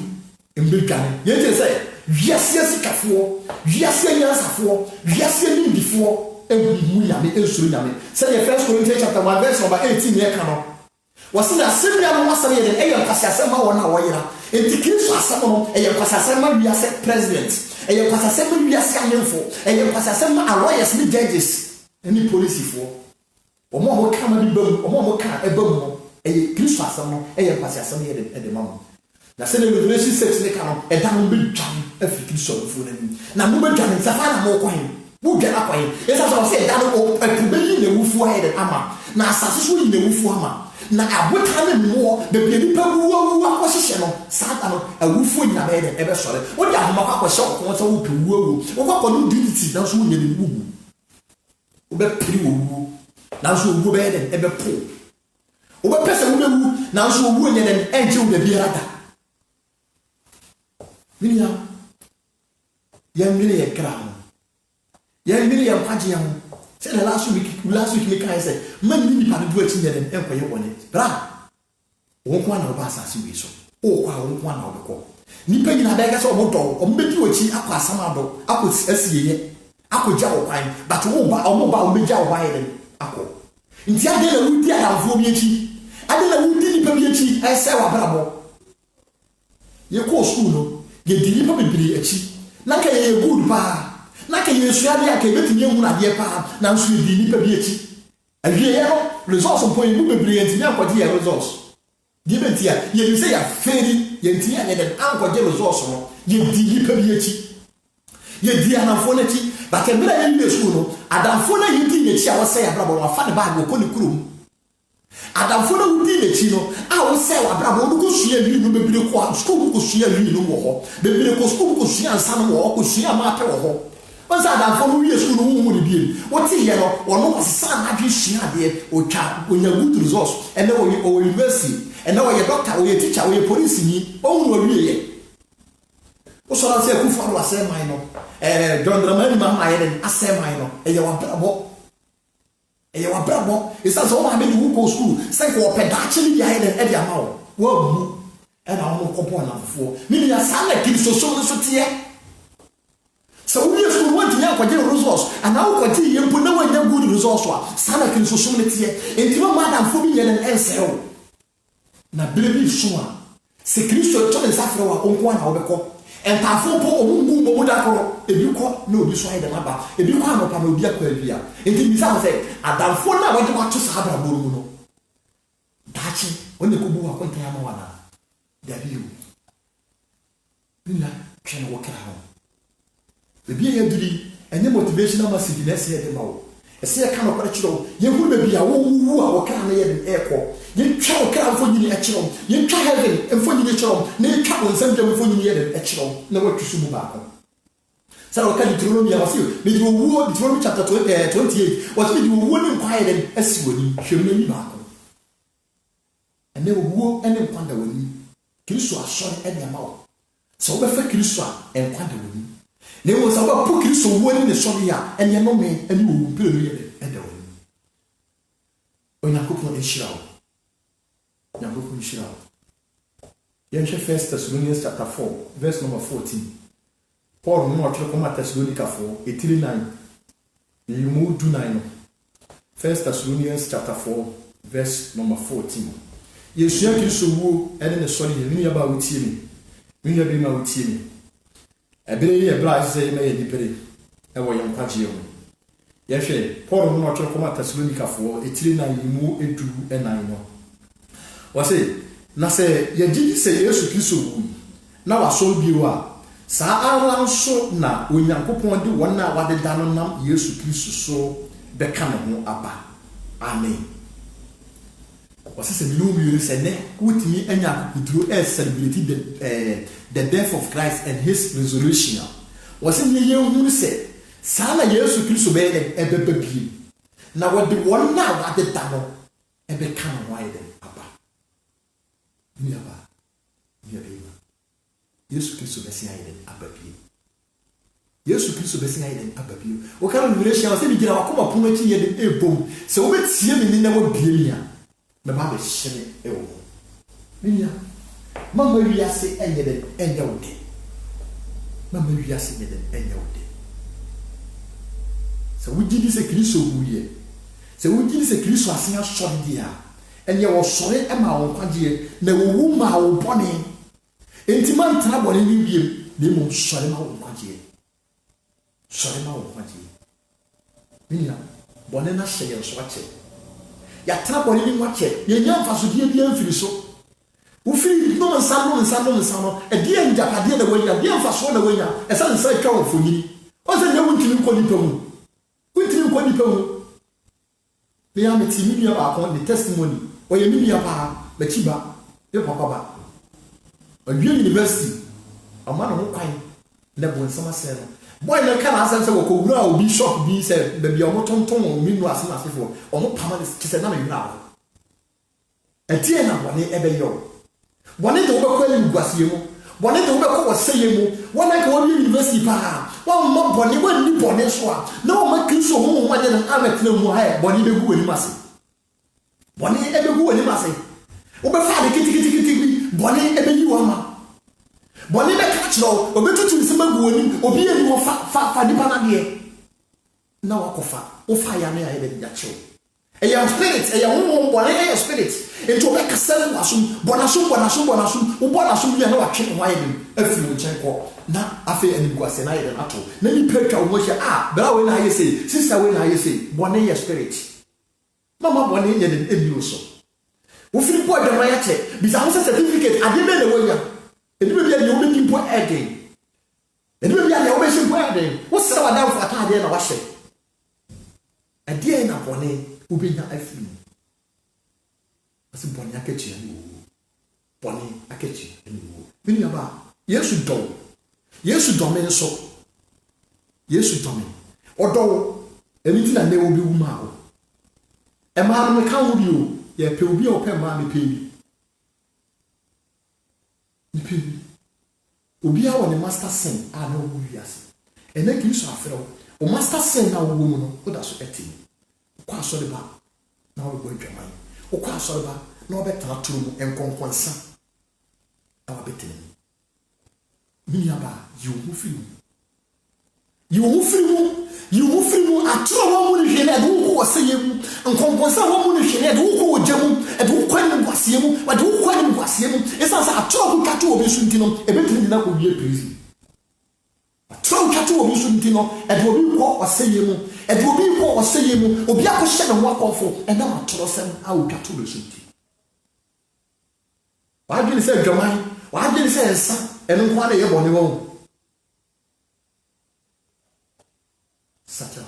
embegane. Ye say wiase sikafo, wiase nyansafo, wiase nindifo ebumu yame enso yame. Say the 1 Corinthians chapter 1 verse number 18 ye kano. Wasi na semya no wasare ye den eya kwasasema wona woyira. Enti Kristo asema no eya kwasasema wiase president. Eya kwasasema wiase anyemfo. Eya kwasasema lawyers ni judges. Any police for omo mo kama bi bam omo mo ka ebam no e Kristo asem no e ye kwase asem ye de mam na se Revelation 6 ne ka no e dan bi twan afi Kristo fo na ni na mo be twan safa na mo kwan wo gana kwan e sa so se dan o atube yi na wufu ha ye ama na asase so yi na wufu ama na abota na mo de bi ni pa wuwa akohye no sata no awufu nyina be de e be sore wo de ahoma kwa akohye ko so wo pe wuwa wo kwa no dignity na so wo nyene wuwu wo be piri wuwu na so wo be den e be po wo be pese wo be wu na so wo nye den enje wo be biara da minia ya mini ya kra ya mini ya kwaje ya se na last week me kai say man ni pa do achi nye den enko ye woni bra wo kwa na ba asase wi so o kwa wo kwa na wo ko ni pa nyina da ga so mo do o mbeti ochi akwa asamado akwa asiye akogya wo kwan but wo ba o megya wo ba ye akọ nti ade na wudi adamfo bi echi ade na wudi nipa bi echi ese wa brabo ye ko school no ye di nipa bibiri echi na ka ye good pa na ka ye suade aka betimi ehunu ade pa na nso ye di nipa bi echi awie ye no results on point bu bibiri enti akọgye ye results di bentia ye bi say ya feri ye enti ya den akọgye results no ye di nipa bi echi ye di anafo na echi but e bra ye school no adamfo na yidi nechi a wo say abrabo wa fa ne bag wo koni kurom adamfo na wudi nechi no a wo say abrabo wo ko sua wi no bebire ko school ko sua wi no wo ho bebire ko school ko sua ansa no wo ko sua ma pe wo ho once adamfo no wi school no wo mu de bie wo ti ye no wo no sa na dwe sua de o twa onya good results and then o university and then o ye doctor o ye teacher o ye police ni o hu no wi ye o so na say ku fa lo asem mai no John Dramani mama yeden asema ino eye wa brabo isa so ma me ni wo school say ko pedache ni ya yeden e dia ma wo bu e na wo ko po na fofo mi ni asa na Kristo so no so tie So we are going to get a resource, and now what you put no good resource. Sana can so many here, and you madam for me and answer. Na baby sure. Se Christo to the Safra on one hour. And Tafo Mudako, if you call no, you saw the number, if you come upon Odia Quavia. And then Misa said, Adam for now, what you want to Sabra Buruno. Dachi, when the Kubu are Contamoana, the view. Nina can walk around. The beer duty and the motivational massive less here than now. A say a kind of natural, you will be a woo or can in airport. You try to for you actual, you try heaven and for you natural, no trouble send them for you actual, no what to shoot back. So can you throw me off you? Did you woo Deuteronomy chapter 28 was made you wouldn't quiet and as you would humiliate back. And they will woo and wonder with you. Christo are short at their mouth. So we fake Christo and wonder with you. There was about put Christo winning the song here, and you know me, and you will build it at the way. When I cook on a shroud, you cook on a shroud. Yansha 1 Thessalonians chapter 4, verse number 14. Paul, no more to come at Thessalonica 4, 89. You move to 9. 1 Thessalonians chapter 4, verse number 14. Yes, you can so woo, and in the sorry, you about me. We have been out here. A very obliged say, may be very. I will young Pagio. Yes, Paul, no more to come at Thessalonica 4, 89. You move into and I know. Was it? Na say, ye did say, yes, you so. Now I saw you are. Sa so na when you could do 1 hour the down nam, yes, you so become abba. Amen. Was this a new said, with me and Yaku could celebrate the death of Christ and his resurrection? Was it the young who said, Sana years to Christ obey a baby? Now, what the 1 hour at the tunnel and become wide abba. Never. Yes, Christ obey a baby. Yes, Christ obey a baby. What kind of relation was it? I'll come upon it a boom. So let's see him in the billion. The Bible says, "Oh, Mia, Mamma, we are saying, and your day. Mamma, we are saying, and your day." So we did this a Christo who so we did this a Christo as a short dear, and you were sorry, Emma, or Quadia, no woman, or bonny. Intimate trouble in you, they will sorry, my own Quadia. Sorry, my own Quadia. Mia, Bonena say, and swatch it. Ya trouble in watch it. Your young fast would be a so. Who feel no and son, a dear in Japan, the way you are fast one away, a son side count for me. What's the name to call you? Quintin call you? They are meeting upon the testimony, or you mean your pa, the chiba, your papa. A real university, a man of kind, never in summer said. Why no can answer will be shocked, be said, the Biamoton Tom, meanwhile, as before, or no permanent kiss another now. A dear now, one ever yo. One in the overcalling was you, one in the overcall was saying, one like one university pa, one more bonny, one new bonnet swap. No one can so home one than I'm no more hair, one in the goo and massy. One in ever goo and massy. Over father, kitty, one in ever you are. Bonnie catch law, or better to some good, or be a more fat the panadier. Now, Kofa, or fire me, I have that show. A young spirit, a young woman, one a spirit, and to make a 7 bonasum, you know, a chicken wine, a few check. Now, I feel any was an item at all. Let me pick out what you are, but when I say, sister, when I say, one a spirit. Mamma, one in the use. Who feel poor than my check, besides a certificate, I didn't know. And you will be a making point again. And you will be a making point again. What's our down for a time and a wash it? A dear in a bonnet will be not a film. As a bonnet, I catch you. Bonnet, I catch you. Meaning about, yes, you don't. Yes, you don't mean so. Yes, you don't mean. Although, anything I know will be woman. A man will come with you. Yeah, will be open, man, pay. Obi a won master sen a na wo wiase ene Kristo afero o master sen na wo mu no o da so eti kwa so de ba na wo adwaman o kwa so de ba na o betara turu mu enkonkonsa a wa betene mi aba you who feel You will free mu atro wo mu hwe na de wo ko seye mu nkomponsa wo mu hwe na de wo ko ogyamu e de wo kwa ni gwase mu wa de wo kwa ni gwase mu esa sa atro ko kato obi so ntino e be tini na ko wie prison atro kato obi so ntino e de obi ko oseye mu e de obi ko oseye mu obi akɔhye ne ho akɔfo e na atro sem a wo kato obi so ntino wa dwene sɛ dwaman wa dwene sɛ nsa eno kwa na ye bɔne wo such a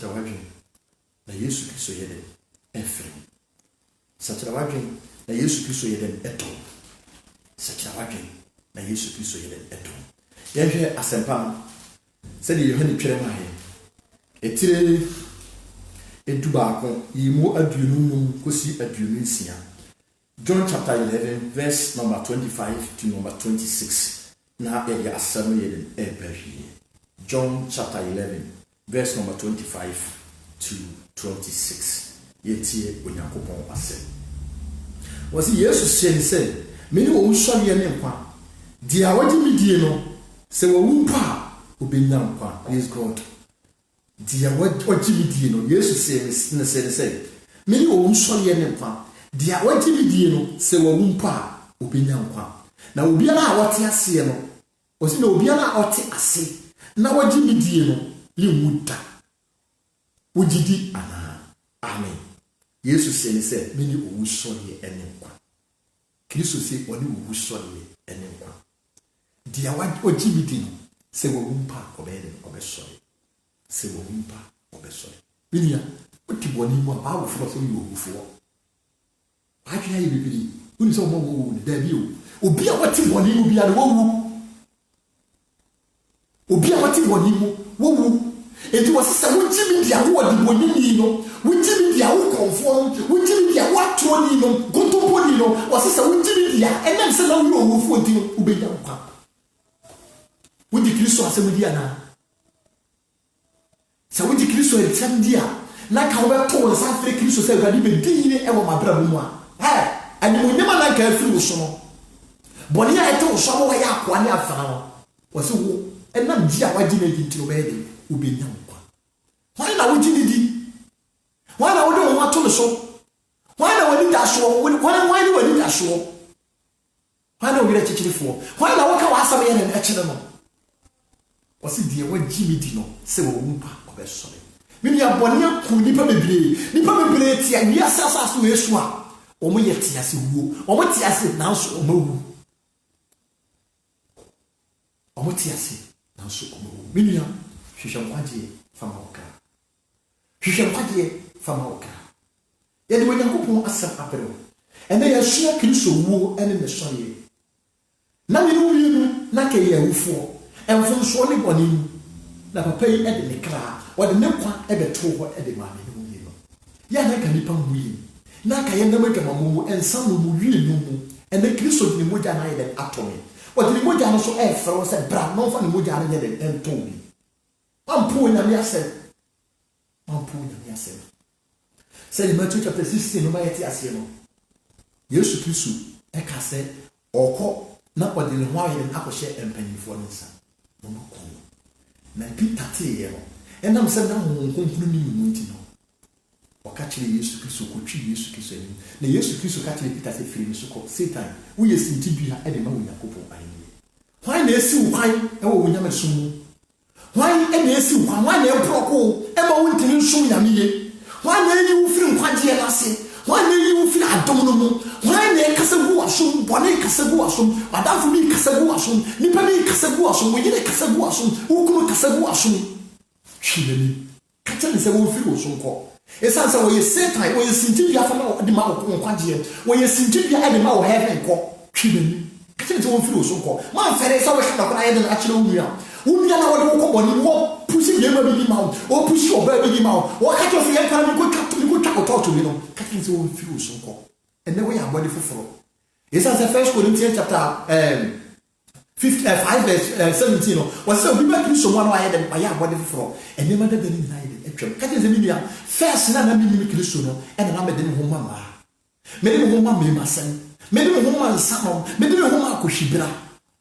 watching na Yesu Kristo yeden efrem such a watching na Yesu Kristo yeden eto such a watching na Yesu Kristo yeden eto yehwe asempa se de Yohane twere ma he etire eduba ko yimu aduonum kosi aduonum sia John chapter 11 verse number 25 to number 26 na ya asem yeden ebehi John chapter 11, verse number 25 to 26. Yetie Onyankopon asem. Wasi Yesu say, "Many wo nso ye ne nkwa. Dia wadi mi die no, se wo wumpa obenya nkwa." Praise God. Dia wadi mi die no, Yesu say, "Many wo nso ye ne nkwa. Dia wadi mi die no, se wo wumpa obenya nkwa." Na obiara a wote ase no, wasi na obiara a wote ase na waji midie no le muta wogidi ana amen Yesu se mini owuso ye enenkwa Kristo se oni owuso ye enenkwa dia waji midie no se wo mpa obede obesori se wo mpa obesori binia otiboni mu ba wo fo so yo owufo akya ye bibiri uni so mo wo da bi o obi a watiboni mu bia no wo obi a wati woni mu wo enti wasisa wo jimi dia wo di bonini no wo jimi dia wo konfo wo jimi dia wo atro ni no gontompo ni no wasisa wo jimi dia enam se na wo fu enti no ubenya nkwa wo di Kristo asem dia na sa wo di Kristo etsam dia na ka wo beto wo sa fere Kristo se gadi be di ni e wo mabra mu a ani mo nyama na ka afiri wo so no boni a eto wo so wo ya akwa ni afana no wasi wo enam dia waji na di obede ubenya nkwa why na waji ni di why na wode wo ato so why na wani da so why ni wani da so why na wira chichirifo why na waka wa asam ye na echire no wasi die waji mi di no se wo mpa obesore mini ya boni aku nipa bebre tia wi asasa so Yesu a omo ye tia se wuo omo tia se na so omo wu omo tia se na so omo wu mini ya hwehwemkwaje fama oka ye de Onyankopon asem apero ene ya sua Kristo wuo ene ne sɔre na me no wienu na ke ye awufo enfo so ne bɔne na papa yi ede ne kra wode ne kwa ebe to ho ede ma me no wienu ya na ka nipa mu yi na ka ye ndam adwama mu ensam no mu wienu mu ene Kristo ne mogya na ye de atomi wode ne mogya no so efro se bra no fa ne mogya no ye de entomi ampu na me asem say Matthew chapter 16 no mayeti ase no Yesu Kristo e ka se okọ na odile ho aye na akọhye empanyifo no nsa no ko na Peter tie no enam se na honkonkunu ni mu nti no o ka kire Yesu Kristo ko twi Yesu Kristo ni na Yesu Kristo ka kire Peter se firi so ko Satan wo yesinti bia e de ma Onyankopon ayi why na esi wo kwan e wo Onyame so mu why na esi wo kwan why na e broko e ma wo ntini nso Nyame ye why na yi wo firi nkwaje na se why na yi wo firi adom no mu why na kasagu asom bone kasagu asom adafu mi kasagu asom nipa mi kasagu asom wo yire kasagu asom wo kuma kasagu asom hwileni kacha ne se wo firi wo so nko esan se wo ye Satan wo ye sinti bia fa ma de ma wo nkwaje wo ye sinti bia de ma wo heaven nko hwileni kacha ne se wo firi wo so nko ma fere se wo ka na ye de akire wo nua na wode wo ko boni wo pushi ye ma bi ma wo pushi oba bi ma wo ka to fi ye kwa mi ko twa to mi no ka tin se wo firi wo so nko ene we ya body foforo esa se 1 Corinthians chapter 5 verse 17 no was say bi ba Kristo mo na wa ye de ba ya body foforo ene ma da ni na ye de etwem ka tin se mi bia first na mi Kristo no ene na me de ho ma me de ho ma me ma sen me de ho ma nsa no me de ho ma akohwibira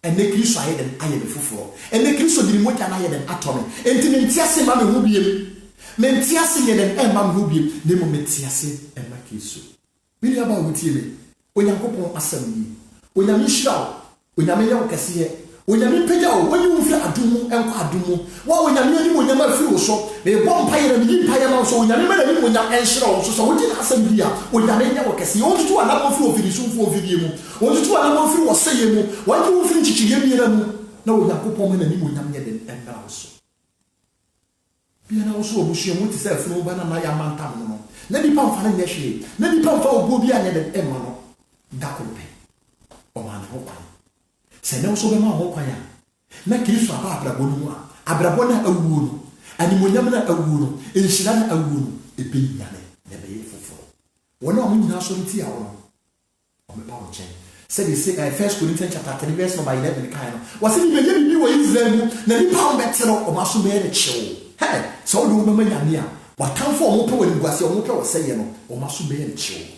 and the Christ I had I am a full. And the Christ of the Mocha I had an atomy. And to Mentiasi Mamma Rubium. Mentiasi and Emma Rubium, Nemo Mentiasi and Makisu. Really about with you. When you go on assembly, when you miss out, when you make a cassia, when you pay out, when you feel a dumo and quadumo, while when you mean when you feel so, they won't pay and you pay also when you remember when you answer also. So we didn't assembly when you make a cassia, want to another few of the soon for video, want to another few was saying, what you finish you no, you go home and you will not get and also. Be an also Bushia would say, no banana yaman. Let me pump for the shade, let me pump for Bobby and Emma. Dakope omana hokwan se ne so be ma hokwan ya na Kristo aba abrabonu mu abrabona awuo no animonyam na awuo no enhyira na awuo no ebe nyane na be foforo wona o nyina so nti ya wono o me pa o chen se they say 1 Corinthians chapter 3 verse number 11 kind no was ni be ye bi wo Israel mu na ni pa o betero o maso be ne chewo hey so do me nyane a watamfo o mo pe wani guase o mo pe wo seye no o maso be ne chewo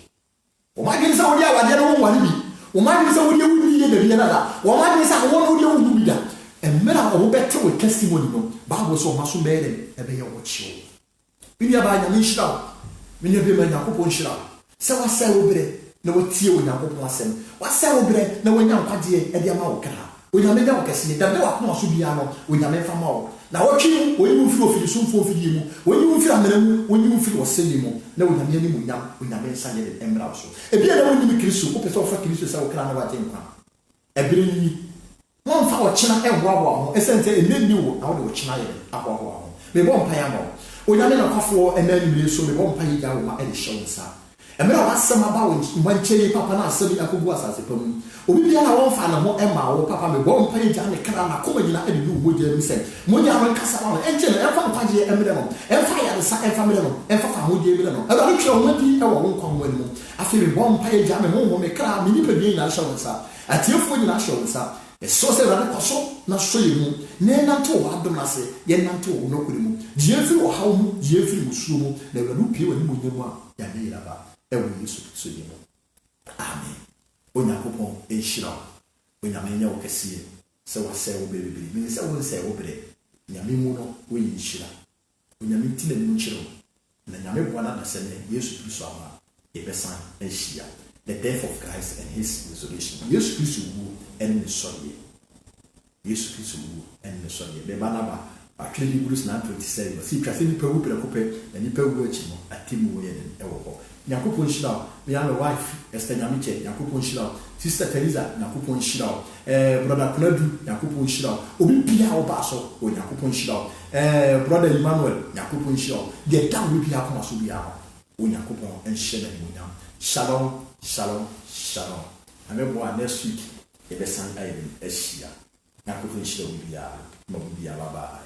Omagin sa odia wade no wani bi. Omagin sa odia wudi ye de na da. Omagin sa won odia wudi bi da. Emera o bete we testimony no. Bible so maso be dem ebe ye wo chiwo. Bibia ba nya nshira. Bibia be ma Yakobon nshira. Se wa se obere na wotie wo Yakobon asem. Wa se obere na wonya nkwagye e de ama wo kra. Onyame da wo kese da be wa ko so bia no. Onyame fa ma wo. Na wotwe wo yi mfiri ofiri so mfo ofiri mu. Wo yi mfiri amena mu, wo yi mfiri oseni mu. Na onyame ni mu nyam, onyame nsanye de emra so. Ebia na woni mi Kristo, wo pese ofa Kristo sa wo kra na wa jenkwa. Ebire ni. Won fa wo chena ehwawa ho. Esente eneni wo, na wo de wo chena ye ahwawa ho. Me bo mpa ya mo. Onyame na kwafo enani mi so me bo mpa yi ga wo ma e de hyew nsa. Emra wa asema ba wo mwanche papa na asemi akogu asase pam. Obi bia na won fa na ho ema wo papa me bo mpa yi ga ne kra na koma nyina e de nu mo dia mi se. Mo nya ron kasa wa enche na enfa nkwaje emre no. Enfa ya sa enfa mre no. Enfa fa ho dia emre no. Aba ni twa ho di e wo nkwan wani mu. Afi me bo mpa yi ga me ho me kra me ni pa bi na hyew nsa. Atiefo nyina hyew nsa. So se rade koso na so ye mu. Ne nanto wa adom ase. Ye nanto wo no kuri mu. Die fi wo hawo mu, die fi mu suo mu. Na wadu pie wani mu nyemu a ya ne yira ba. Ewo Yesu so ye mu. Amen. Onyankopon enhyira onyame nya wo kese se wase wo bebere me se wo nse wo bere nyame mu no wo yinhyira onyame tina ni nkyiro na nyame bwana na se ne Yesu Kristo ama ebesan ehia the death of Christ and his resurrection Yesu Kristo wu en ne soye Yesu Kristo wu en ne soye be banaba atweli Hebrews 9:27 si twase ni pewu prekope na ni pewu achi no atimu wo ye ne ewo ho Yakupon Shira, we have a wife, Esther Yamiche, Yakupon Shira, Sister Teresa, Yakupon Shira, Brother Kunadu, Yakupon Shira, Obi Pia Obaso, or Yakupon Shira, Brother Emmanuel, Yakupon Shira, get down with Yakuma Subia, Unyakupon and Shena Munam. Shalom, shalom, shalom. I remember next week, if the sun island is here, Yakupon Shira will be a bye.